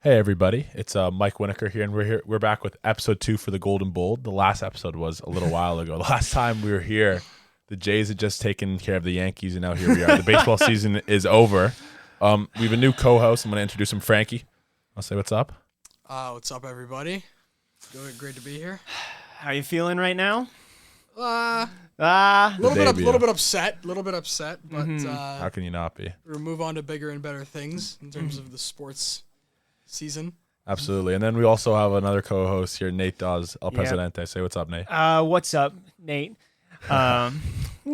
Hey everybody, it's Mike Winokur here, and we're back with episode 2 for the Golden Bowl. The last episode was a little while ago. The last time we were here, the Jays had just taken care of the Yankees, and now here we are. The baseball season is over. We have a new co-host. I'm going to introduce him, Frankie. I'll say what's up. What's up, everybody? Doing great to be here. How you feeling right now? A little bit upset, but How can you not be? we'll move on to bigger and better things in terms of the sports season. Absolutely. And then we also have another co-host here, Nate Dawes, El Yep. Presidente. Say what's up, Nate. What's up, Nate?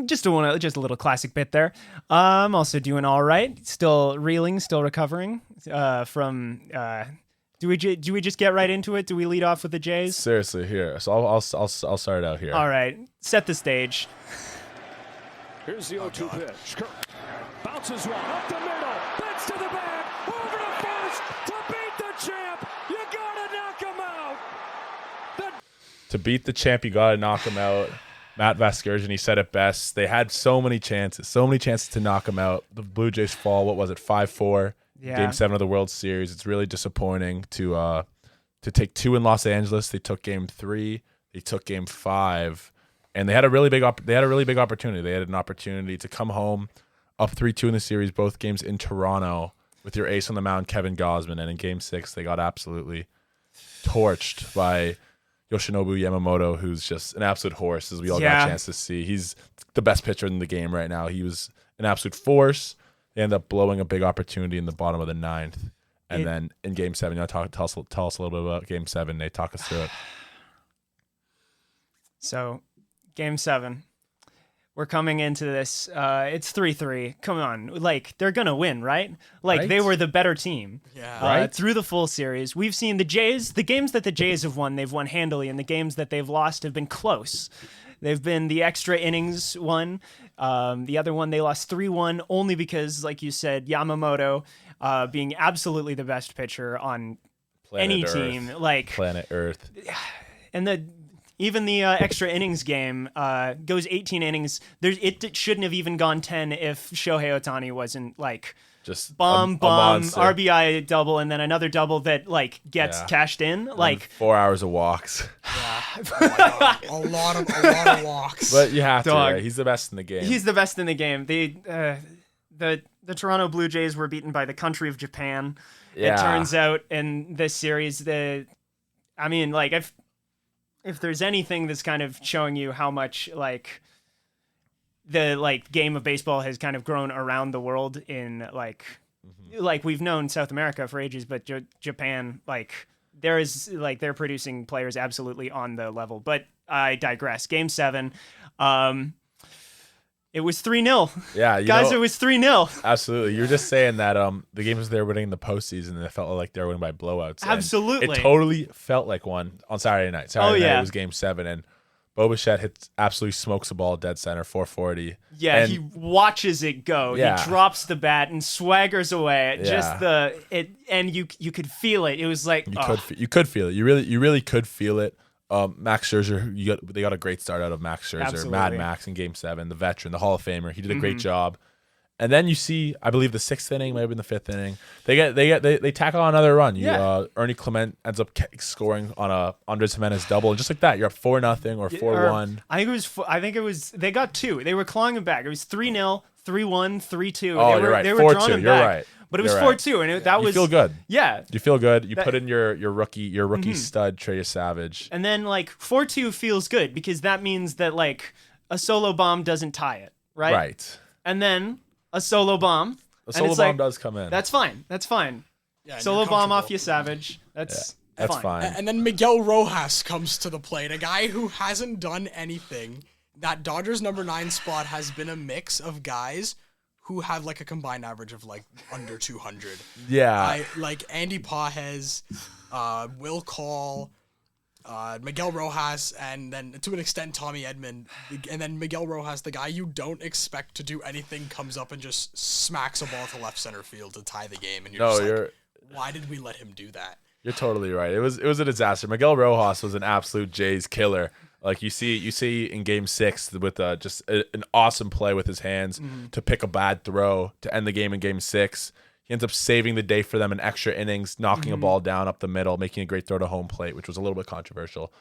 Just a little classic bit there. I'm also doing all right. Still reeling, still recovering from. Do we just get right into it? Do we lead off with the Jays? Seriously, here. So I'll start it out here. All right, set the stage. Here's the 0-2 pitch. Kirk bounces one up the middle. Bends to the back. Over to first to beat the champ. You gotta knock him out. To beat the champ, you got to knock him out. Matt Vasgersian, he said it best. They had so many chances to knock him out. The Blue Jays fall, 5-4, Yeah. Game 7 of the World Series. It's really disappointing to take 2 in Los Angeles. They took Game 3, they took Game 5, and they had a really big opportunity. They had an opportunity to come home up 3-2 in the series, both games in Toronto, with your ace on the mound, Kevin Gausman, and in Game 6 they got absolutely torched by Yoshinobu Yamamoto, who's just an absolute horse, as we all got a chance to see. He's the best pitcher in the game right now. He was an absolute force. They end up blowing a big opportunity in the bottom of the 9th. And then in Game 7, tell us a little bit about Game 7. Nate, talk us through it. So, Game 7. We're coming into this. It's 3-3. Come on. They're going to win, right? Right? They were the better team. Yeah. Right. Through the full series. We've seen the Jays, the games that the Jays have won, they've won handily, and the games that they've lost have been close. They've been the extra innings one. The other one, they lost 3-1 only because, like you said, Yamamoto being absolutely the best pitcher on any team. Planet Earth. And even the extra innings game goes 18 innings. It shouldn't have even gone 10 if Shohei Ohtani wasn't Just bomb, a monster. RBI double, and then another double that gets cashed in. 4 hours of walks. A lot of walks. But you have to, Dog. right? He's the best in the game. He's the best in the game. The Toronto Blue Jays were beaten by the country of Japan. Yeah. It turns out in this series, if there's anything that's kind of showing you how much the game of baseball has kind of grown around the world in we've known South America for ages, but Japan, they're producing players absolutely on the level. But I digress. Game 7, it was 3-0. Yeah, Guys, it was 3-0. Absolutely. You were just saying that the games they were winning in the postseason, and it felt like they were winning by blowouts. And Absolutely. it totally felt like one on Saturday night. Saturday night yeah. it was Game 7, and Bo Bichette absolutely smokes the ball dead center, 440. Yeah, and he watches it go. Yeah. He drops the bat and swaggers away. Yeah. And you could feel it. It was like you could feel it. You really could feel it. Max Scherzer, they got a great start out of Max Scherzer, Absolutely. Mad Max in Game 7, the veteran, the Hall of Famer. He did a great job. And then you see, I believe the 6th inning, might have been the 5th inning. They tackle on another run. Ernie Clement ends up scoring on a Andres Jimenez double, and just like that, you're up 4-0 or 4-1. I think it was. They got 2. They were clawing it back. It was 3-0, 3-1, 3-2. Oh, you're right. They were 4-2. drawing it You're back. right. But it was You're right. 4-2, and that was. You feel good. Yeah. You feel good. You put in your rookie stud, Trey Savage. And then 4-2 feels good because that means that a solo bomb doesn't tie it, right? Right. And then a solo bomb. A solo bomb does come in. That's fine. Yeah, and Solo you're bomb off comfortable. you, Savage. That's fine. And then Miguel Rojas comes to the plate, a guy who hasn't done anything. That Dodgers number 9 spot has been a mix of guys who have a combined average of under 200. Yeah. Andy Pages, Will Call, Miguel Rojas, and then to an extent Tommy Edman, and then Miguel Rojas, the guy you don't expect to do anything, comes up and just smacks a ball to left center field to tie the game, and you're why did we let him do that? You're totally right. It was a disaster. Miguel Rojas was an absolute Jays killer. You see in Game 6 with just an awesome play with his hands to pick a bad throw to end the game in Game 6. He ends up saving the day for them in extra innings, knocking a ball down up the middle, making a great throw to home plate, which was a little bit controversial.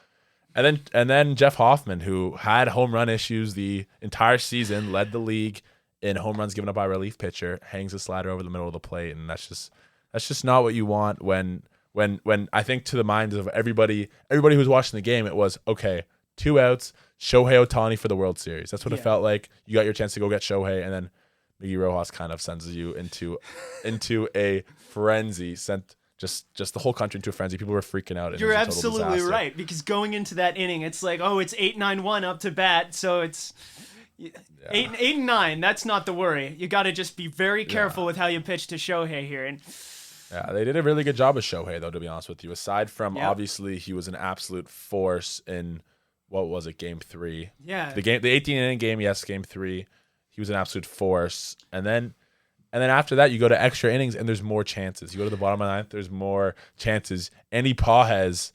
And then Jeff Hoffman, who had home run issues the entire season, led the league in home runs given up by a relief pitcher, hangs a slider over the middle of the plate, and that's just not what you want when I think to the minds of everybody who's watching the game, it was, okay, 2 outs, Shohei Ohtani for the World Series. That's what it felt like. You got your chance to go get Shohei, and then Miggy Rojas kind of sends you into a frenzy, sent just the whole country into a frenzy. People were freaking out. You're absolutely right, because going into that inning, it's like, oh, it's 8-9-1 up to bat, so it's 8-9. That's not the worry. You got to just be very careful with how you pitch to Shohei here. And yeah, they did a really good job with Shohei, though, to be honest with you. Aside from, obviously, he was an absolute force in, what was it, Game 3? Yeah. The 18-inning game, yes, Game 3. He was an absolute force. And then after that, you go to extra innings, and there's more chances. You go to the bottom of the ninth, there's more chances. Andy Pages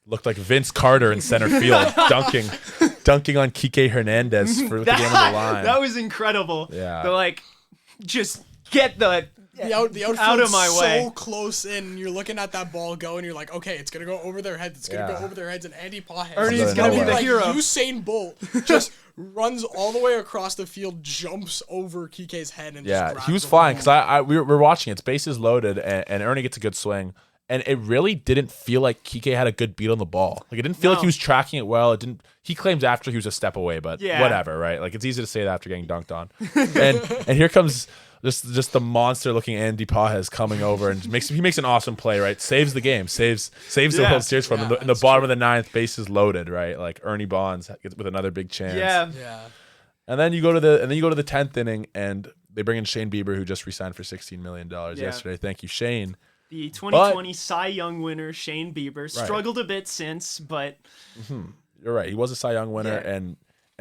looked like Vince Carter in center field, dunking on Kike Hernandez for the game on the line. That was incredible. Yeah. They're just get the outfield out of my way. So close in, you're looking at that ball go, and you're like, okay, it's gonna go over their heads. It's gonna go over their heads, and Andy Pages, Ernie's gonna be the hero. Usain Bolt just runs all the way across the field, jumps over Kike's head, and just grabs he was the flying ball. because we're watching. It's bases loaded, and Ernie gets a good swing. And it really didn't feel like Kike had a good beat on the ball. Like, it didn't feel like he was tracking it well. It didn't. He claims after he was a step away, but whatever, right? Like, it's easy to say that after getting dunked on. and here comes just the monster looking Andy Pages coming over and he makes an awesome play, right? Saves the game, saves the World Series for him. In the bottom of the ninth, bases loaded, right? Like Ernie Bonds with another big chance. Yeah. And then you go to the 10th inning, and they bring in Shane Bieber, who just re-signed for $16 million yesterday. Thank you, Shane. The 2020 Cy Young winner, Shane Bieber, struggled a bit since, but you're right. He was a Cy Young winner, and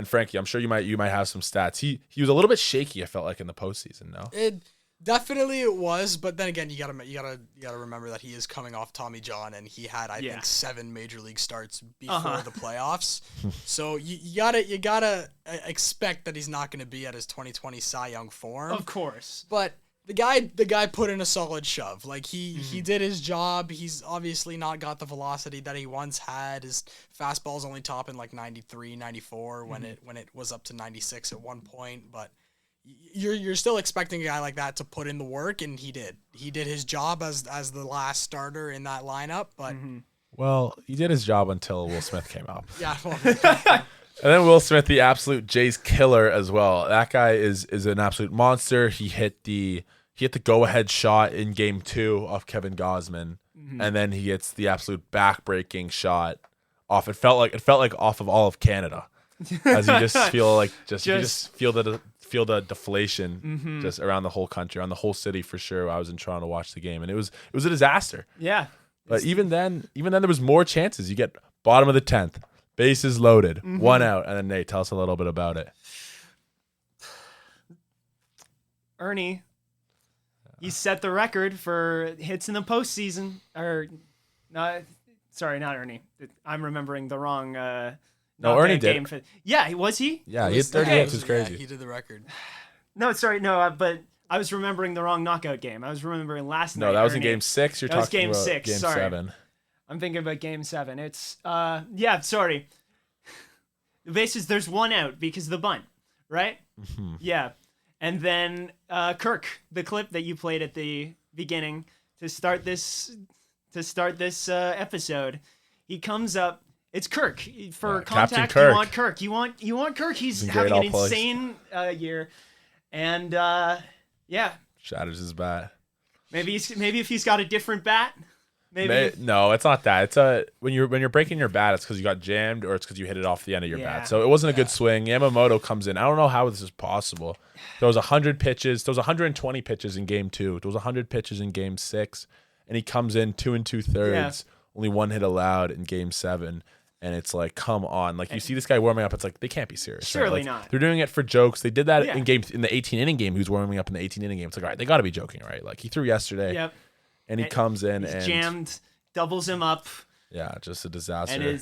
Frankie, I'm sure you might have some stats. He was a little bit shaky, I felt like, in the postseason. No, it definitely was, but then again, you gotta remember that he is coming off Tommy John, and he had I think 7 major league starts before the playoffs. So you gotta expect that he's not gonna be at his 2020 Cy Young form, of course, but. The guy put in a solid shove. Like, he did his job. He's obviously not got the velocity that he once had. His fastball's only topping like 93, 94 when it was up to 96 at one point. But you're still expecting a guy like that to put in the work, and he did. He did his job as the last starter in that lineup. But well, he did his job until Will Smith came up. yeah. Well, And then Will Smith, the absolute Jays killer as well. That guy is an absolute monster. He hit the go-ahead shot in Game 2 off Kevin Gausman, and then he hits the absolute back-breaking shot off. It felt like off of all of Canada, as you just feel like you just feel the deflation just around the whole country, around the whole city for sure. I was in Toronto to watch the game, and it was a disaster. Yeah, but even then there was more chances. You get bottom of the 10th. Bases loaded, 1 out, and then Nate, tell us a little bit about it. Ernie, he set the record for hits in the postseason. Or, not Ernie. I'm remembering the wrong. No, Ernie did. Yeah, was he? Yeah, he had 30 hits. It was crazy. Yeah, he did the record. But I was remembering the wrong knockout game. I was remembering last night. No, that was Ernie. in Game 6. You're talking Game about 6. Game Sorry. 7. I'm thinking about Game 7. It's sorry. The bases, there's 1 out because of the bunt, right? Yeah. And then Kirk, the clip that you played at the beginning to start this episode, he comes up. It's Kirk for contact. Kirk. You want Kirk. He's having an insane year, and shatters his bat. Maybe if he's got a different bat. No, it's not that. It's when you're breaking your bat, it's because you got jammed or it's because you hit it off the end of your bat. So it wasn't a good swing. Yamamoto comes in. I don't know how this is possible. There was 100 pitches. There was 120 pitches in Game 2. There was 100 pitches in Game 6, and he comes in 2 2/3. Only 1 hit allowed in Game 7. And it's like, come on. Like, you see this guy warming up, it's like, they can't be serious. Surely right? not. They're doing it for jokes. They did that in the 18-inning game. He was warming up in the 18-inning game. It's like, all right, they got to be joking, right? Like, he threw yesterday. Yep. And he comes in he's and jammed, doubles him up. Yeah, just a disaster.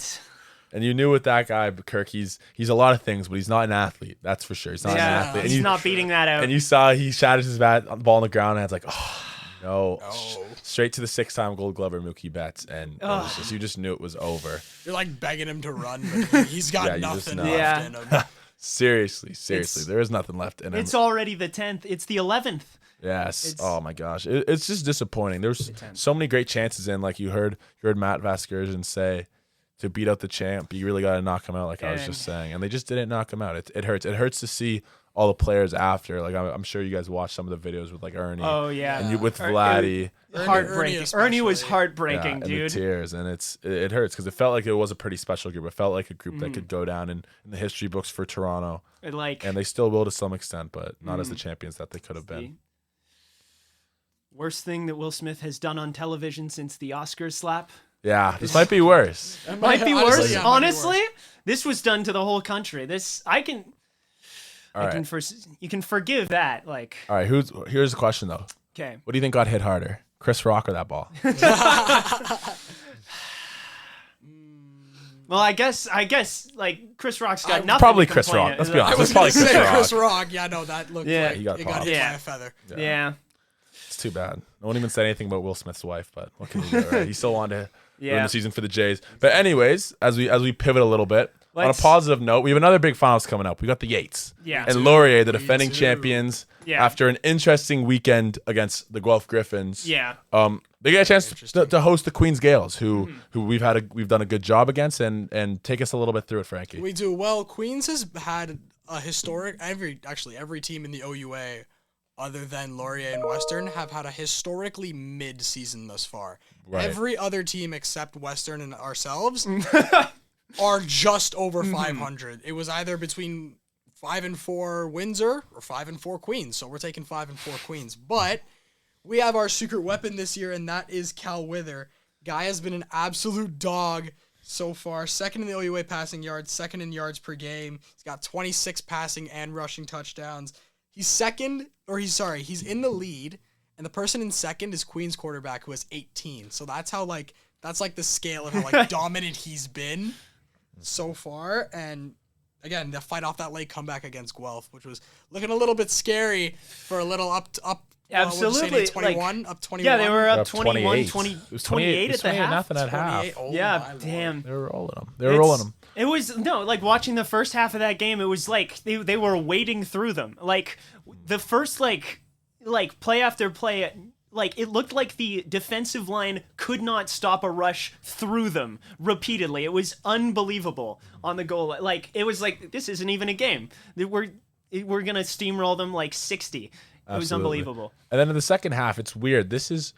And you knew with that guy, Kirk, he's a lot of things, but he's not an athlete. That's for sure. He's not an athlete. He's not beating that out. And you saw he shattered his bat, ball on the ground, and it's like, oh, No, No. straight to the 6-time Gold Glover Mookie Betts, and it was just, you just knew it was over. You're like begging him to run, but he's got Yeah, you just nothing know. left in him. Seriously, there is nothing left in him. It's already the 10th. It's the 11th. Yes. Oh my gosh, it's just disappointing. There's so many great chances in. Like you heard Matt Vasgersian say, to beat out the champ, you really got to knock him out. Like I was just saying, and they just didn't knock him out. It hurts. It hurts to see all the players after. Like I'm sure you guys watched some of the videos with like Ernie. Oh yeah. And you with Vladdy. Heartbreaking. Ernie was heartbreaking, and dude. the tears, and it hurts because it felt like it was a pretty special group. It felt like a group that could go down in the history books for Toronto. And they still will to some extent, but not as the champions that they could have been. Worst thing that Will Smith has done on television since the Oscars slap. Yeah, this might be worse. Might be worse. Yeah, Honestly, this was done to the whole country. You can forgive that. Like, All right, here's the question though. okay, What do you think got hit harder, Chris Rock or that ball? well, I guess like Chris Rock's got nothing. Probably to Chris complain Rock. Let's be about. honest. I was Probably going to say Chris Chris Rock. Yeah, no, that looked like he got it got popped. hit by Yeah. a feather. Yeah. It's too bad. No one even said anything about Will Smith's wife, but what can you do, right? He still wanted to ruin Yeah. the season for the Jays. But anyways, as we pivot a little bit, on a Let's- positive note, we have another big finals coming up. We got the Yates. Yeah. And Laurier, the We defending do. champions, Yeah. after an interesting weekend against the Guelph Griffins. Yeah. They get a chance to host the Queens Gales, who we've done a good job against, and take us a little bit through it, Frankie. We do. Well, Queens has had a historic, every team in the OUA other than Laurier and Western have had a historically mid-season thus far. Right. Every other team except Western and ourselves are just over 500. It was either between 5-4 Windsor or 5-4 Queens. So we're taking 5-4 Queens. But we have our secret weapon this year, and that is Cal Wither. Guy has been an absolute dog so far. Second in the OUA passing yards, second in yards per game. He's got 26 passing and rushing touchdowns. He's in the lead, and the person in second is Queens quarterback who has 18. So that's the scale of how dominant he's been so far. And again, the fight off that late comeback against Guelph, which was looking a little bit scary for a little up. Absolutely. 21, up 21. Yeah, they were up Up 21, 28. 20, It was 28 at the half. Nothing at half. 28. Oh, Yeah, my Lord. damn. They were rolling them. It was like watching the first half of that game. It was like they were wading through them. Like the first like play after play. Like it looked like the defensive line could not stop a rush through them repeatedly. It was unbelievable on the goal. Like it was like this isn't even a game. We're gonna steamroll them like 60. It was Absolutely. unbelievable. And then in the second half, it's weird. It's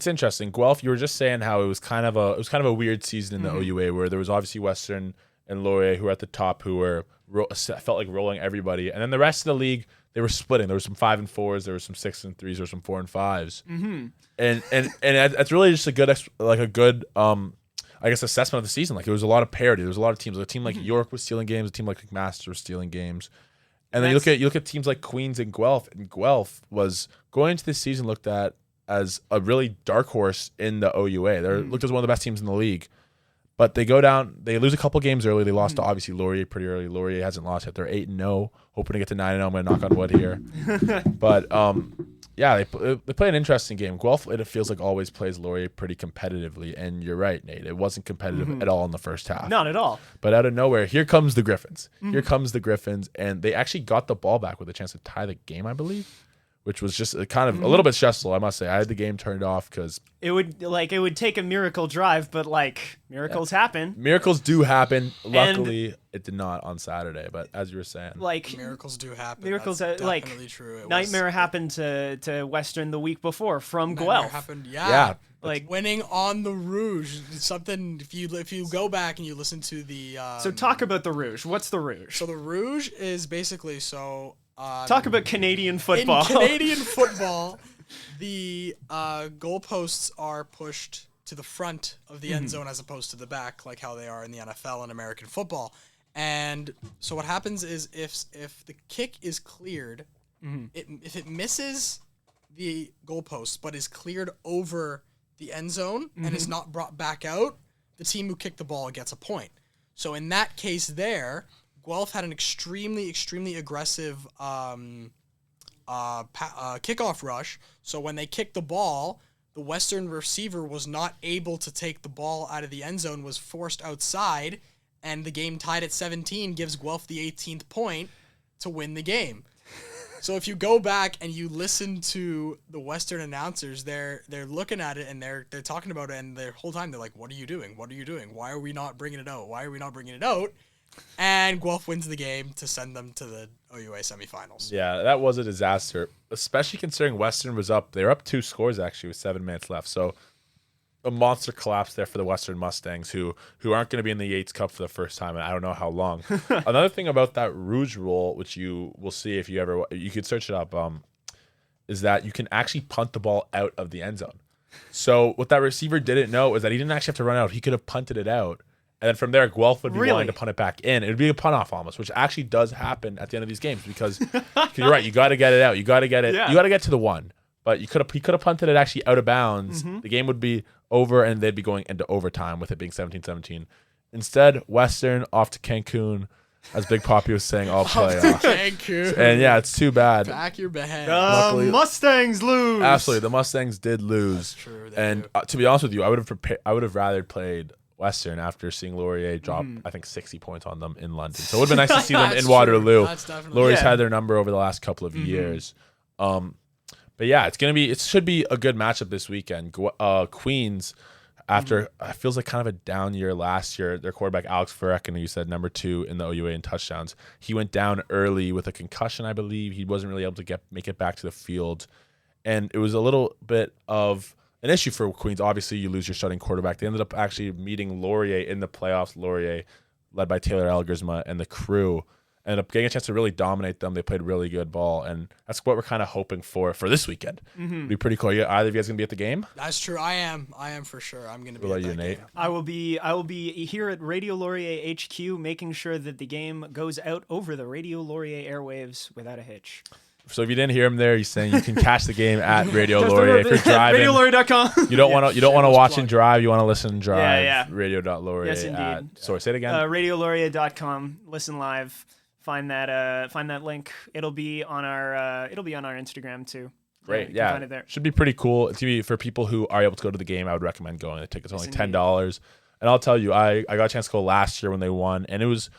interesting. Guelph, you were just saying how it was kind of a weird season in the OUA where there was obviously Western and Laurier who were at the top, who were felt like rolling everybody, and then the rest of the league they were splitting. There were some 5-4s, there were some 6-3s, there were some 4-5s, and that's really just a good I guess assessment of the season. Like there was a lot of parity. There was a lot of teams. A team like York was stealing games. A team like McMaster was stealing games. And then you look at teams like Queens and Guelph. And Guelph was going into this season looked at as a really dark horse in the OUA. They're looked as one of the best teams in the league. But they go down, they lose a couple games early. They lost to obviously Laurier pretty early. Laurier hasn't lost yet. They're 8-0, hoping to get to 9-0. I'm going to knock on wood here. But yeah, they play an interesting game. Guelph, it feels like always plays Laurier pretty competitively. And you're right, Nate. It wasn't competitive at all in the first half. Not at all. But out of nowhere, here comes the Griffins. Here comes the Griffins. And they actually got the ball back with a chance to tie the game, I believe, which was just a kind of a little bit stressful, I must say. I had the game turned off because It would take a miracle drive, but like miracles happen. miracles do happen. Luckily, it did not on Saturday. But as you were saying, Like Miracles do happen. miracles That's are, like definitely true. It nightmare was, happened to Western the week before from nightmare Guelph. happened. yeah, Like Winning on the Rouge. It's something if you go back and you listen to the so, talk about the Rouge. What's the Rouge? so the Rouge is basically Talk about Canadian football. In Canadian football, the goalposts are pushed to the front of the end zone as opposed to the back, like how they are in the NFL and American football. And so what happens is if the kick is cleared, if it misses the goalpost but is cleared over the end zone and is not brought back out, the team who kicked the ball gets a point. So in that case there, Guelph had an extremely, extremely aggressive kickoff rush. So when they kicked the ball, the Western receiver was not able to take the ball out of the end zone, was forced outside, and the game tied at 17 gives Guelph the 18th point to win the game. So if you go back and you listen to the Western announcers, they're looking at it and they're talking about it, and the whole time they're like, "What are you doing? What are you doing? Why are we not bringing it out? Why are we not bringing it out?" And Guelph wins the game to send them to the OUA semifinals. Yeah, that was a disaster, especially considering Western was up. They were up 2 scores actually with 7 minutes left. So a monster collapse there for the Western Mustangs, who aren't going to be in the Yates Cup for the first time in I don't know how long. Another thing about that Rouge rule, which you will see if you could search it up, is that you can actually punt the ball out of the end zone. So what that receiver didn't know is that he didn't actually have to run out. He could have punted it out. And then from there, Guelph would be willing to punt it back in. It would be a punt off almost, which actually does happen at the end of these games because you're right. You got to get it out. You got to get it. Yeah. You got to get to the 1. But he could have punted it actually out of bounds. Mm-hmm. The game would be over, and they'd be going into overtime with it being 17-17. Instead, Western off to Cancun, as Big Poppy was saying, all playoff. Cancun. And yeah, it's too bad. Pack your bag. Luckily, Mustangs lose. Absolutely, the Mustangs did lose. That's true. And to be honest with you, I would have rather played Western after seeing Laurier drop, I think, 60 points on them in London. So it would have been nice to see them in Waterloo. Laurier's had their number over the last couple of years. But yeah, it should be a good matchup this weekend. Queens, after it feels like kind of a down year last year, their quarterback Alex Farrekin, you said number 2 in the OUA in touchdowns, he went down early with a concussion, I believe. He wasn't really able to make it back to the field, and it was a little bit of an issue for Queens. Obviously, you lose your starting quarterback. They ended up actually meeting Laurier in the playoffs. Laurier, led by Taylor Elgersma and the crew, ended up getting a chance to really dominate them. They played really good ball, and that's what we're kind of hoping for this weekend. It'd be pretty cool. Either of you guys gonna be at the game? That's true. I am for sure. I'm gonna be. What at about you, that Nate? game. I will be here at Radio Laurier HQ, making sure that the game goes out over the Radio Laurier airwaves without a hitch. So if you didn't hear him there, he's saying you can catch the game at Radio Laurier if you're driving. RadioLaurier.com. You don't want to watch and drive. You want to listen and drive. Yeah. Radio.laurier. Yes, indeed. Sorry, say it again. RadioLaurier.com. Listen live. Find that link. It'll be on our Instagram too. Great. You can Yeah. find it there. Should be pretty cool. For people who are able to go to the game, I would recommend going. The ticket's only $10. And I'll tell you, I got a chance to go last year when they won, and it was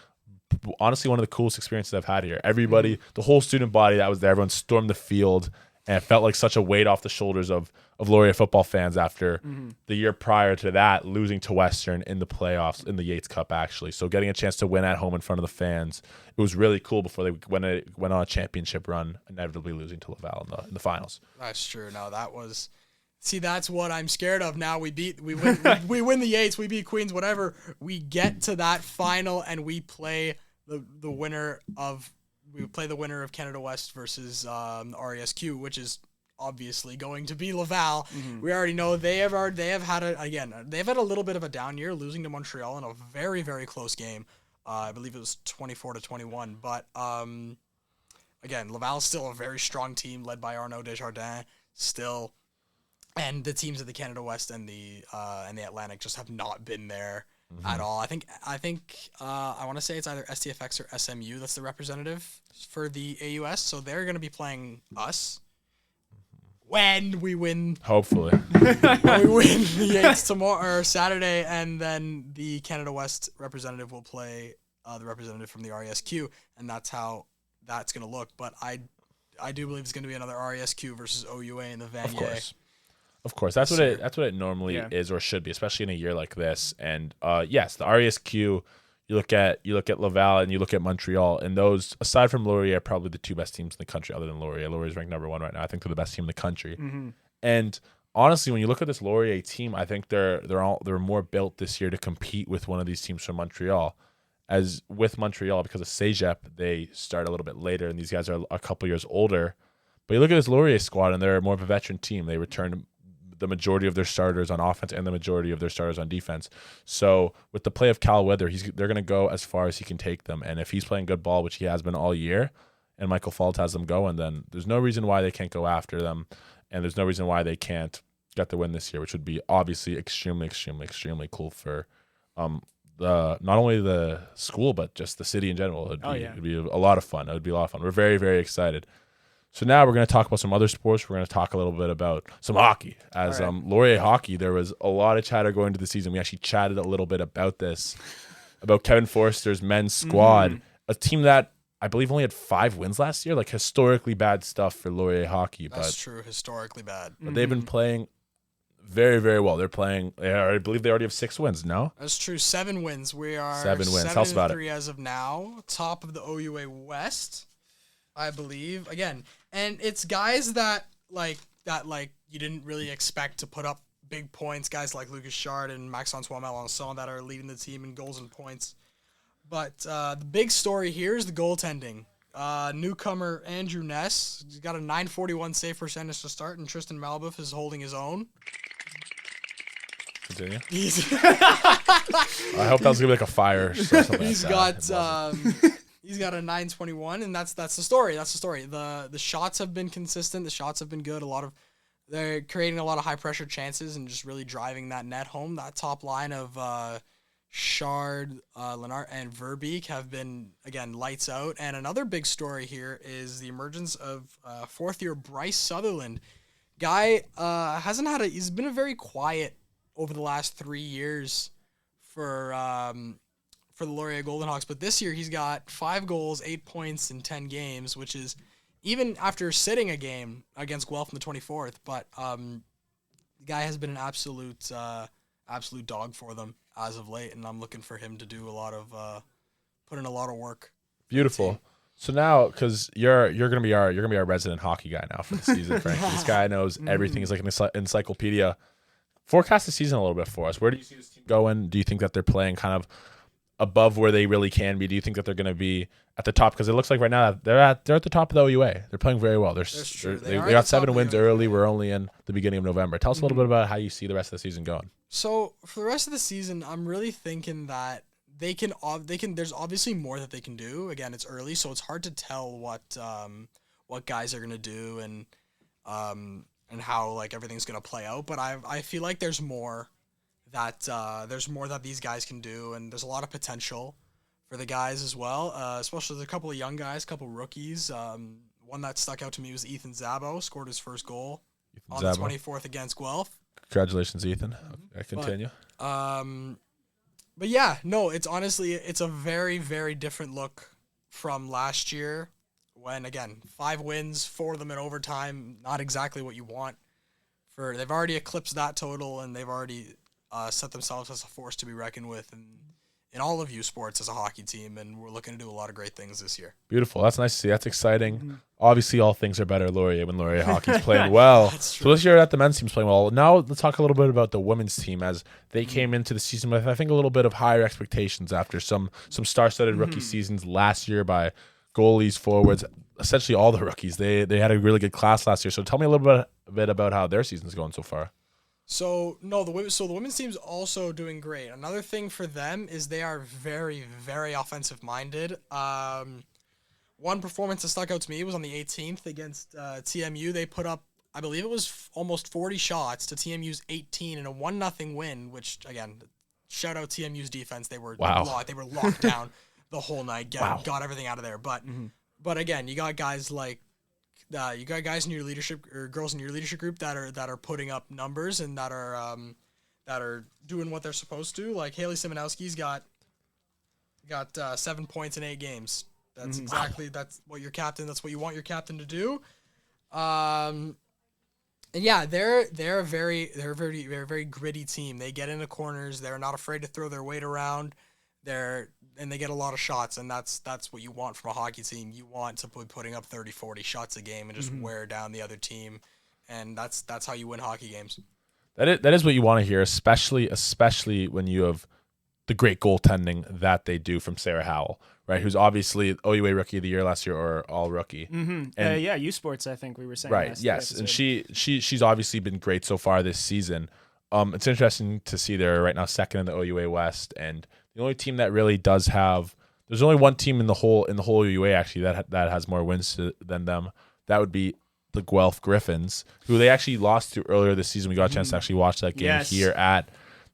honestly one of the coolest experiences I've had here. Everybody, the whole student body that was there, everyone stormed the field, and it felt like such a weight off the shoulders of Laurier football fans after the year prior to that, losing to Western in the playoffs, in the Yates Cup, actually. So getting a chance to win at home in front of the fans, it was really cool before they went on a championship run, inevitably losing to Laval in the finals. That's true. No, that's what I'm scared of now. We win the Yates, we beat Queens, whatever. We get to that final and we play the winner of Canada West versus RESQ, which is obviously going to be Laval. We already know they have had a little bit of a down year, losing to Montreal in a very, very close game. I believe it was 24-21. But again, Laval's still a very strong team led by Arnaud Desjardins still. And the teams of the Canada West and the Atlantic just have not been there at all. I think I want to say it's either STFX or SMU that's the representative for the AUS. So they're going to be playing us when we win. Hopefully, when we win the Yates tomorrow or Saturday, and then the Canada West representative will play the representative from the RESQ, and that's how that's going to look. But I do believe it's going to be another RESQ versus OUA in the Vanier. Of course, that's what it normally is or should be, especially in a year like this. And yes, the RESQ. You look at Laval and you look at Montreal, and those, aside from Laurier, are probably the 2 best teams in the country. Other than Laurier, Laurier's ranked number 1 right now. I think they're the best team in the country. And honestly, when you look at this Laurier team, I think they're more built this year to compete with one of these teams from Montreal. As with Montreal, because of Cégep, they start a little bit later, and these guys are a couple years older. But you look at this Laurier squad, and they're more of a veteran team. They returned the majority of their starters on offense and the majority of their starters on defense. So with the play of Cal Weather, they're going to go as far as he can take them. And if he's playing good ball, which he has been all year, and Michael Fault has them going, then there's no reason why they can't go after them. And there's no reason why they can't get the win this year, which would be obviously extremely, extremely, extremely cool for not only the school, but just the city in general. It'd be a lot of fun. It would be a lot of fun. We're very, very excited. So now we're going to talk about some other sports. We're going to talk a little bit about some hockey. As Laurier hockey, there was a lot of chatter going into the season. We actually chatted a little bit about this, about Kevin Forster's men's squad, a team that I believe only had 5 wins last year. Like historically bad stuff for Laurier hockey. That's true, historically bad. But they've been playing very, very well. They're playing. I believe they already have 6 wins. No, that's true. 7 wins. We are 7 wins. Tell us about 7-3 as of now. Top of the OUA West, I believe. Again, and it's guys that you didn't really expect to put up big points. Guys like Lucas Chard and Max-Antoine Melançon that are leading the team in goals and points. But the big story here is the goaltending. Newcomer Andrew Ness, he's got a .941 save percentage to start, and Tristan Malbeuf is holding his own. Continue. I hope that was gonna be like a fire. He's got a .921, and that's the story. That's the story. The shots have been consistent. The shots have been good. They're creating a lot of high pressure chances and just really driving that net home. That top line of Chard, Lennart, and Verbeek have been, again, lights out. And another big story here is the emergence of fourth-year Bryce Sutherland. Guy he's been a very quiet over the last 3 years for the Laurier Golden Hawks, but this year he's got 5 goals, 8 points in 10 games, which is even after sitting a game against Guelph on the 24th. But the guy has been an absolute dog for them as of late, and I'm looking for him to do put in a lot of work. Beautiful. So now, because you're gonna be our resident hockey guy now for the season, Frank. This guy knows everything. He's like an encyclopedia. Forecast the season a little bit for us. Where do you see this team going? Do you think that they're playing kind of above where they really can be? Do you think that they're going to be at the top? Because it looks like right now they're at the top of the OUA. They're playing very well. They got 7 wins early. We're only in the beginning of November. Tell us a little bit about how you see the rest of the season going. So for the rest of the season, I'm really thinking that they can. There's obviously more that they can do. Again, it's early, so it's hard to tell what guys are going to do and how like everything's going to play out. But I feel like there's more that these guys can do, and there's a lot of potential for the guys as well, especially a couple of young guys, a couple of rookies. One that stuck out to me was Ethan Zabo, scored his first goal on the 24th against Guelph. Congratulations, Ethan. I continue. But yeah, no, it's a very, very different look from last year when, again, 5 wins, 4 of them in overtime, not exactly what you want. They've already eclipsed that total, and they've already set themselves as a force to be reckoned with in all of U Sports as a hockey team, and we're looking to do a lot of great things this year. Beautiful. That's nice to see. That's exciting. Obviously, all things are better at Laurier when Laurier hockey's playing well. So this year, the men's team's playing well. Now let's talk a little bit about the women's team, as they came into the season with, I think, a little bit of higher expectations after some star-studded rookie seasons last year by goalies, forwards, essentially all the rookies. They had a really good class last year. So tell me a little bit about how their season's going so far. So the women's team's also doing great. Another thing for them is they are very, very offensive minded. One performance that stuck out to me was on the 18th against TMU. They put up, I believe it was almost 40 shots to TMU's 18 in a 1-0 win. Which, again, shout out TMU's defense. They were locked down the whole night. Got everything out of there. But again, you got guys like. You got guys in your leadership or girls in your leadership group that are putting up numbers and that are doing what they're supposed to. Like Haley Simonowski's got 7 points in 8 games. That's that's what your captain. That's what you want your captain to do. And yeah, they're a very very gritty team. They get into corners. They're not afraid to throw their weight around. And they get a lot of shots, and that's what you want from a hockey team. You want to be putting up 30, 40 shots a game and just wear down the other team, and that's how you win hockey games. That is what you want to hear, especially when you have the great goaltending that they do from Sarah Howell, right? Who's obviously OUA Rookie of the Year last year or All Rookie. And U Sports, I think we were saying. Right. Yes, and she's obviously been great so far this season. It's interesting to see they're right now second in the OUA West, and the only team that really does there's only one team in the whole OUA actually that has more wins than them. That would be the Guelph Griffins, who they actually lost to earlier this season. We got a chance to actually watch that game here at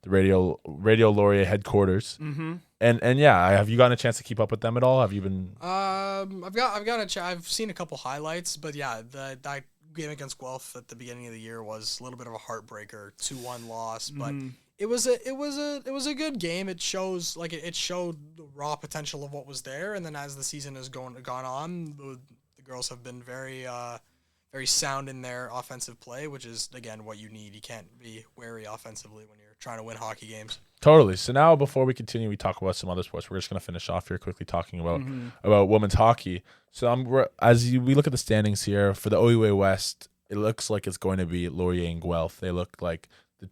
Radio Laurier headquarters. Mm-hmm. And yeah, have you gotten a chance to keep up with them at all? Have you been? I've seen a couple highlights, but yeah, that game against Guelph at the beginning of the year was a little bit of a heartbreaker, 2-1 loss, but it was a good game. It shows it showed the raw potential of what was there, and then as the season has gone on, the girls have been very sound in their offensive play, which is again what you need. You can't be wary offensively when you're trying to win hockey games. Totally. So now, before we continue, we talk about some other sports. We're just going to finish off here quickly talking about women's hockey. So we look at the standings here for the OUA West, it looks like it's going to be Laurier and Guelph. They look like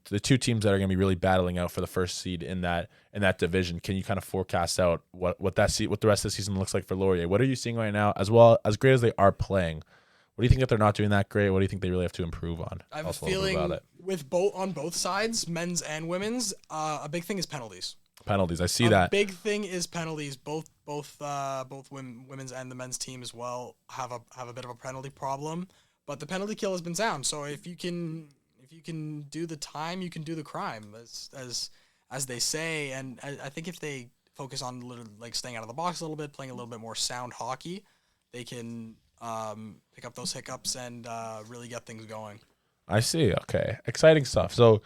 the two teams that are going to be really battling out for the first seed in that division. Can you kind of forecast out what the rest of the season looks like for Laurier? What are you seeing right now? As well as great as they are playing, what do you think that they're not doing that great? What do you think they really have to improve on? I have a feeling on both sides, men's and women's, a big thing is penalties. Penalties, I see that. A big thing is penalties. Both women's and the men's team as well have a bit of a penalty problem, but the penalty kill has been sound. So if you can do the time, you can do the crime, as they say. And I think if they focus on staying out of the box a little bit, playing a little bit more sound hockey, they can pick up those hiccups and really get things going. I see. Okay, exciting stuff. So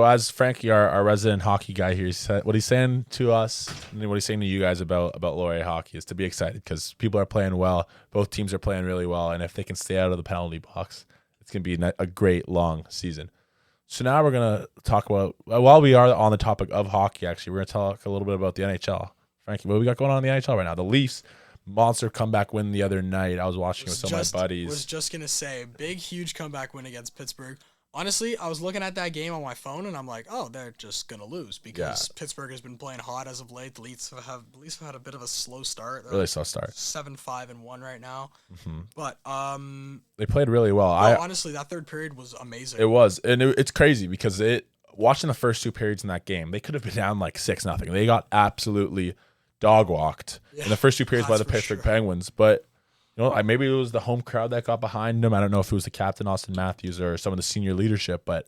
as Frankie, our resident hockey guy here, what he's saying to us and what he's saying to you guys about Laurier hockey is to be excited because people are playing well. Both teams are playing really well, and if they can stay out of the penalty box, it's going to be a great long season. So now we're going to talk about, while we are on the topic of hockey, actually, we're going to talk a little bit about the NHL. Frankie, what do we got going on in the NHL right now? The Leafs. Monster comeback win the other night. I was watching with some of my buddies. Was just going to say, big, huge comeback win against Pittsburgh. Honestly, I was looking at that game on my phone, and I'm like, oh, they're just going to lose because Pittsburgh has been playing hot as of late. The Leafs have had a bit of a slow start. Really slow start. 7-5-1 right now. Mm-hmm. But they played really well. Honestly, that third period was amazing. It was. And it's crazy because watching the first two periods in that game, they could have been down like 6-0. They got absolutely dog walked in the first two periods by the Pittsburgh Penguins. But maybe it was the home crowd that got behind them. I don't know if it was the captain Austin Matthews or some of the senior leadership, but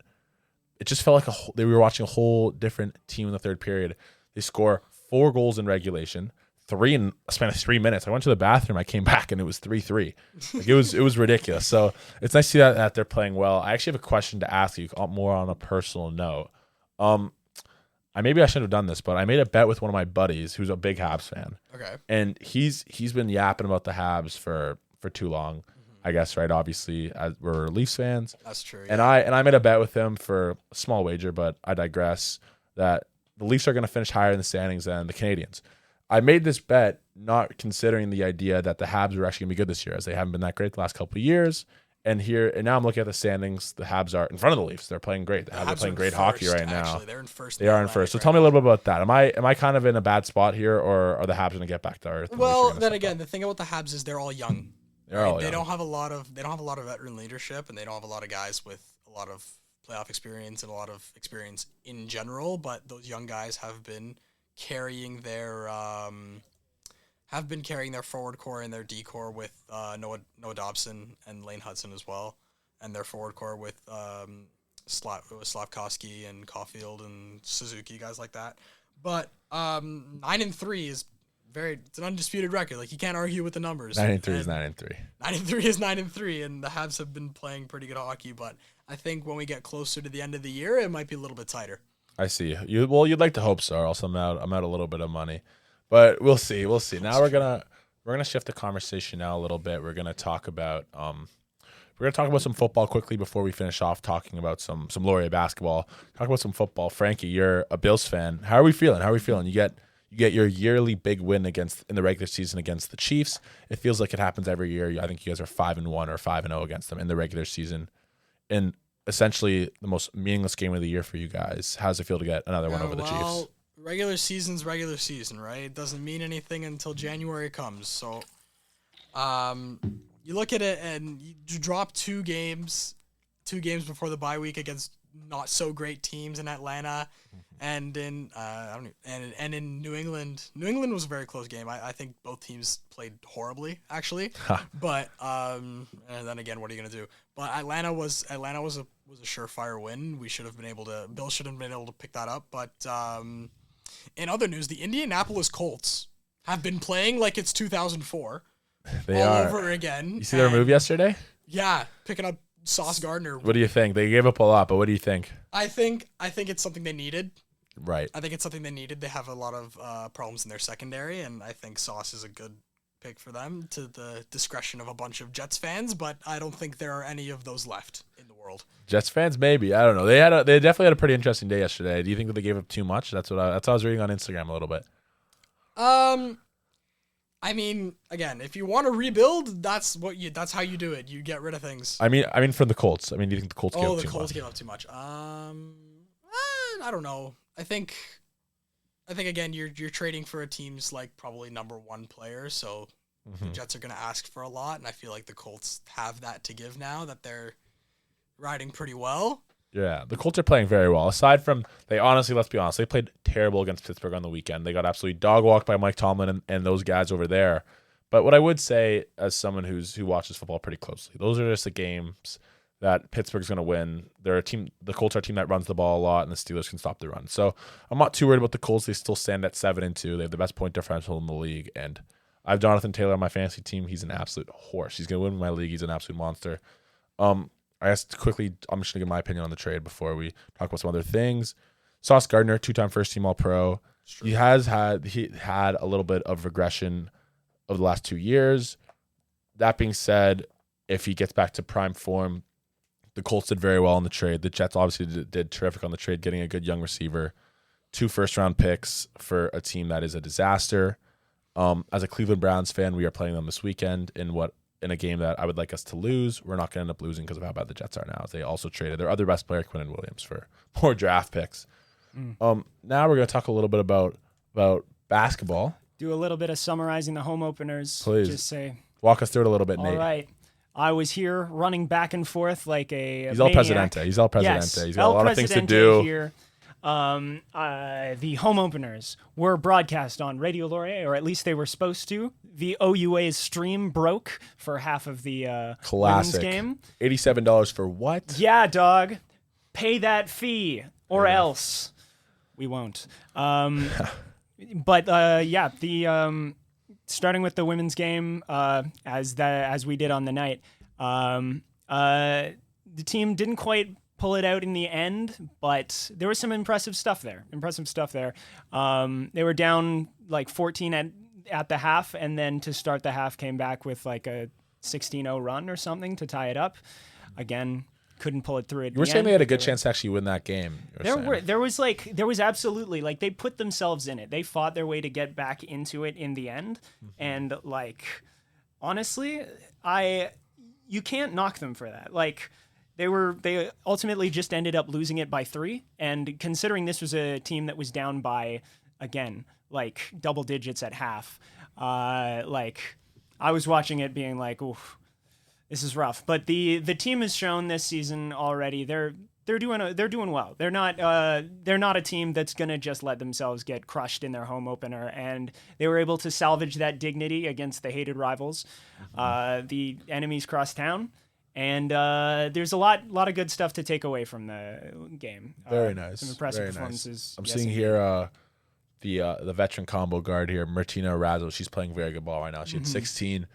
it just felt like they were watching a whole different team in the third period. They score 4 goals in regulation, 3 in a span of 3 minutes. I went to the bathroom, I came back, and it was 3-3. It was ridiculous. So it's nice to see that they're playing well. I actually have a question to ask you, more on a personal note. Maybe I shouldn't have done this, but I made a bet with one of my buddies who's a big Habs fan. Okay. And he's been yapping about the Habs for too long, I guess, right? Obviously, as we're Leafs fans. That's true. Yeah. And I made a bet with him for a small wager, but I digress, that the Leafs are going to finish higher in the standings than the Canadians. I made this bet not considering the idea that the Habs were actually going to be good this year, as they haven't been that great the last couple of years. And now I'm looking at the standings. The Habs are in front of the Leafs. They're playing great. The Habs are playing great hockey right now. They're in first. They are in first. So tell me a little bit about that. Am I kind of in a bad spot here, or are the Habs going to get back to earth? Well, then again, the thing about the Habs is they're all young. They don't have a lot of veteran leadership, and they don't have a lot of guys with a lot of playoff experience and a lot of experience in general. But those young guys have been carrying their forward core and their D core with Noah Dobson and Lane Hudson as well, and their forward core with Slavkovsky and Caulfield and Suzuki, guys like that. But 9-3 is it's an undisputed record. Like, you can't argue with the numbers. 9-3 is 9-3. 9-3 is 9-3, and the Habs have been playing pretty good hockey. But I think when we get closer to the end of the year, it might be a little bit tighter. I see. You'd like to hope so, or else I'm out a little bit of money. But we'll see. Now we're gonna shift the conversation now a little bit. We're gonna talk about some football quickly before we finish off talking about some Laurier basketball. Talk about some football. Frankie, you're a Bills fan. How are we feeling? You get your yearly big win in the regular season against the Chiefs. It feels like it happens every year. I think you guys are 5-1 or 5-0 against them in the regular season, and essentially the most meaningless game of the year for you guys. How does it feel to get another one over the Chiefs? Regular season's regular season, right? It doesn't mean anything until January comes. So, you look at it and you drop two games before the bye week against not so great teams in Atlanta and in and in New England. New England was a very close game. I think both teams played horribly actually. But and then again, what are you gonna do? But Atlanta was a surefire win. Bill should have been able to pick that up. But in other news, the Indianapolis Colts have been playing like it's 2004 They all are. over again. You see their move yesterday? Yeah, picking up Sauce Gardner. What do you think? They gave up a lot, but what do you think? I think it's something they needed. Right. I think it's something they needed. They have a lot of problems in their secondary, and I think Sauce is a good pick for them, to the discretion of a bunch of Jets fans, but I don't think there are any of those left in the world. Jets fans, maybe. I don't know. They definitely had a pretty interesting day yesterday. Do you think that they gave up too much? That's what I was reading on Instagram a little bit. I mean, again, if you want to rebuild, that's how you do it. You get rid of things. I mean, from the Colts. I mean, do you think the Colts gave up too much? The Colts gave up too much. I don't know. I think again, you're trading for a team's like probably number one player, so the Jets are going to ask for a lot, and I feel like the Colts have that to give now that they're riding pretty well. Yeah, the Colts are playing very well. Aside from, let's be honest, they played terrible against Pittsburgh on the weekend. They got absolutely dog walked by Mike Tomlin and those guys over there. But what I would say, as someone who watches football pretty closely, those are just the games that Pittsburgh's going to win. They're a team. The Colts are a team that runs the ball a lot, and the Steelers can stop the run. So I'm not too worried about the Colts. They still stand at 7-2. They have the best point differential in the league, and I have Jonathan Taylor on my fantasy team. He's an absolute horse. He's going to win my league. He's an absolute monster. I guess quickly, I'm just going to give my opinion on the trade before we talk about some other things. Sauce Gardner, 2-time first-team All-Pro. He had a little bit of regression over the last 2 years. That being said, if he gets back to prime form, the Colts did very well on the trade. The Jets obviously did terrific on the trade, getting a good young receiver. 2 first-round picks for a team that is a disaster. As a Cleveland Browns fan, we are playing them this weekend in a game that I would like us to lose. We're not going to end up losing because of how bad the Jets are now. They also traded their other best player, Quinnen Williams, for more draft picks. Now we're going to talk a little bit about basketball. Do a little bit of summarizing the home openers. Please. Just say, walk us through it a little bit, Nate. all right. I was here running back and forth like a He's El maniac. Presidente. He's El Presidente. Yes, He's got El a lot of things to Presidente do. Here. The home openers were broadcast on Radio Laurier, or at least they were supposed to. The OUA's stream broke for half of the women's Classic. game. $87 for what? Yeah, dog. Pay that fee, or else we won't. But the starting with the women's game, as we did on the night, the team didn't quite pull it out in the end, but there was some impressive stuff there. They were down like 14 at the half, and then to start the half came back with like a 16-0 run or something to tie it up. Again, couldn't pull it through at You were the saying end. they had a good chance to actually win that game. There was absolutely, like, they put themselves in it. They fought their way to get back into it in the end. And like, honestly, you can't knock them for that. Like, they ultimately just ended up losing it by 3. And considering this was a team that was down by, again, like double digits at half, like I was watching it being like, oof, this is rough. But the team has shown this season already they're doing well. They're not a team that's gonna just let themselves get crushed in their home opener, and they were able to salvage that dignity against the hated rivals, the enemies cross town. And there's a lot of good stuff to take away from the game. Very nice. Some impressive Very performances. Nice. I'm Yes, seeing indeed. here the veteran combo guard here, Martina Razzo. She's playing very good ball right now. She had 16,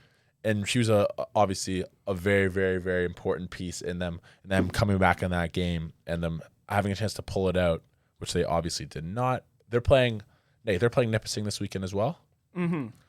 and she was obviously a very, very, very important piece in them coming back in that game and them having a chance to pull it out, which they obviously did not. They're playing Nipissing this weekend as well.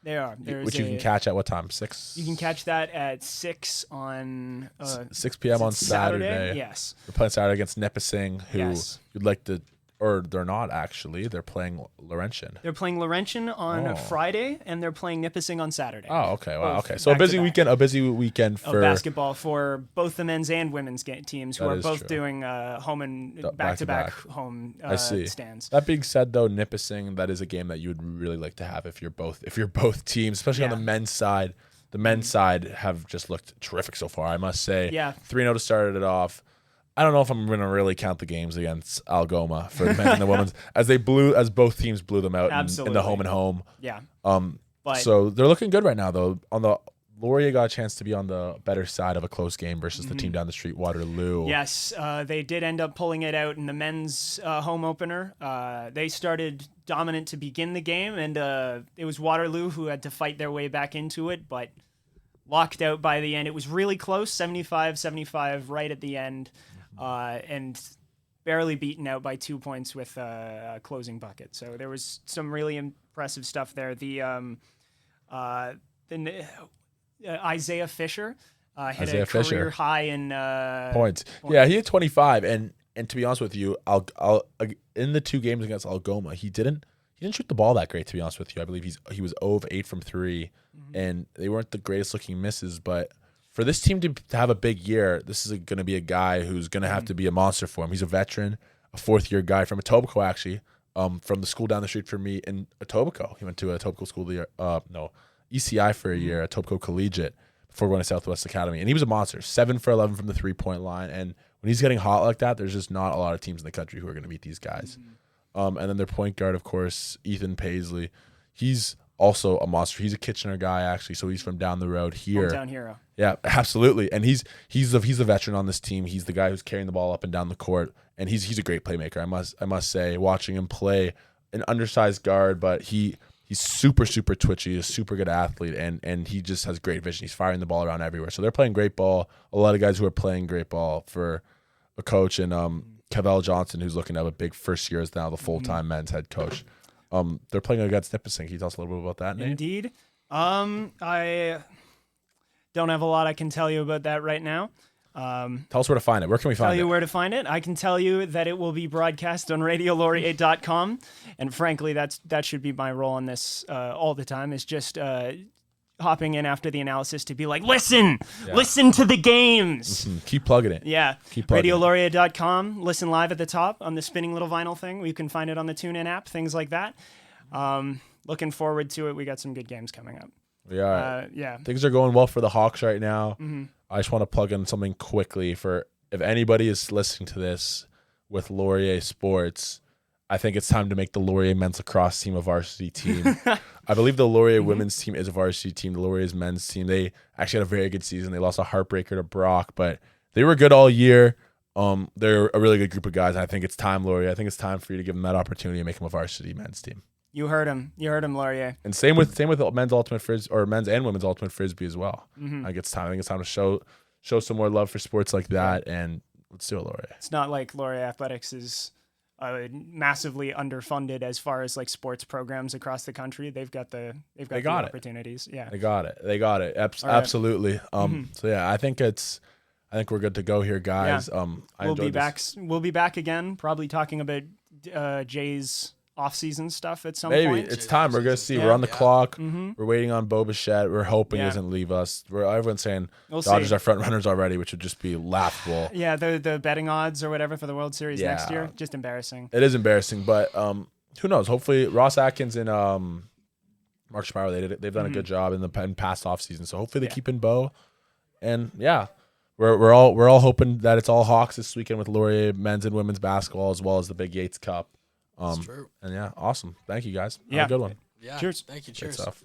They are. Which you can catch at what time? 6? You can catch that at 6 on 6 p.m. on Saturday. Yes. They're playing Saturday against Nipissing, who Yes. you'd like to, or they're not actually. They're playing Laurentian. They're playing Laurentian on Friday, and they're playing Nipissing on Saturday. Oh, okay. Wow. Both Okay. So a busy back-to-back. weekend Of for basketball for both the men's and women's teams, who That are is both true. doing home and back-to-back. back-to-back home I see. stands. That being said, though, Nipissing, that is a game that you would really like to have if you're both teams, especially on Yeah. the men's side. The men's side have just looked terrific so far, I must say. Yeah. 3-0 to start it off. I don't know if I'm going to really count the games against Algoma for the men's and the women's as both teams blew them out in the home and home. Yeah. But so they're looking good right now though. On the Laurier got a chance to be on the better side of a close game versus the team down the street, Waterloo. Yes, they did end up pulling it out in the men's home opener. They started dominant to begin the game, and it was Waterloo who had to fight their way back into it, but locked out by the end. It was really close, 75-75 right at the end, and barely beaten out by 2 points with a closing bucket. So there was some really impressive stuff there. Isaiah Fisher hit a career high in points. Yeah, he had 25, and to be honest with you, I'll in the 2 games against Algoma, he didn't shoot the ball that great. To be honest with you, I believe he was 0 of 8 from 3, and they weren't the greatest looking misses. But for this team to have a big year, this is going to be a guy who's going to have to be a monster for him. He's a veteran, a 4th-year guy from Etobicoke actually, from the school down the street from me in Etobicoke. He went to a Etobicoke school ECI for a year, Etobicoke Collegiate, before going to Southwest Academy. And he was a monster, 7 for 11 from the 3-point line. And when he's getting hot like that, there's just not a lot of teams in the country who are going to beat these guys. And then their point guard, of course, Ethan Paisley. He's also a monster. He's a Kitchener guy, actually, so he's from down the road here. Hometown hero. Yeah, absolutely. And he's a veteran on this team. He's the guy who's carrying the ball up and down the court, and he's a great playmaker. I must say, watching him play, an undersized guard, but he's super, super twitchy, a super good athlete, and he just has great vision. He's firing the ball around everywhere. So they're playing great ball. A lot of guys who are playing great ball for a coach, and Cavell Johnson, who's looking to have a big first year as now the full-time men's head coach. They're playing against Nipissing. Can you tell us a little bit about that, Nate? Indeed. I don't have a lot I can tell you about that right now. Tell us where to find it. Where can we find it? Tell you where to find it. I can tell you that it will be broadcast on RadioLaurier.com, and frankly, that should be my role in this all the time. Is just hopping in after the analysis to be like, listen to the games. Keep plugging it. Yeah. Keep plugging RadioLaurier.com. Listen live at the top on the spinning little vinyl thing. You can find it on the TuneIn app. Things like that. Looking forward to it. We got some good games coming up. We are. Yeah. Things are going well for the Hawks right now. I just want to plug in something quickly for if anybody is listening to this with Laurier Sports. I think it's time to make the Laurier men's lacrosse team a varsity team. I believe the Laurier women's team is a varsity team. The Laurier's men's team, they actually had a very good season. They lost a heartbreaker to Brock, but they were good all year. They're a really good group of guys. And I think it's time, Laurier. I think it's time for you to give them that opportunity and make them a varsity men's team. You heard him. You heard him, Laurier. And same with men's ultimate frisbee, or men's and women's ultimate frisbee as well. I think it's time to show some more love for sports like that, and let's do it, Laurier. It's not like Laurier Athletics is massively underfunded as far as like sports programs across the country. They've got the opportunities. Yeah, they got it. Absolutely. So yeah, I think we're good to go here, guys. Yeah. We'll be back. We'll be back again, probably talking about Jay's off-season stuff at some point. Maybe it's time. We're gonna see. We're on the clock. We're waiting on Bo Bichette. We're hoping he doesn't leave us. Everyone's saying Dodgers are front runners already, which would just be laughable. Yeah, the betting odds or whatever for the World Series next year, just embarrassing. It is embarrassing, but who knows? Hopefully, Ross Atkins and Mark Schmeier, they've done a good job in the past off season. So hopefully they keep in Bo, and we're all hoping that it's all Hawks this weekend with Laurier men's and women's basketball as well as the big Yates Cup. That's true. And awesome. Thank you guys. Have a good one. Yeah. Cheers. Thank you. Good Cheers. stuff.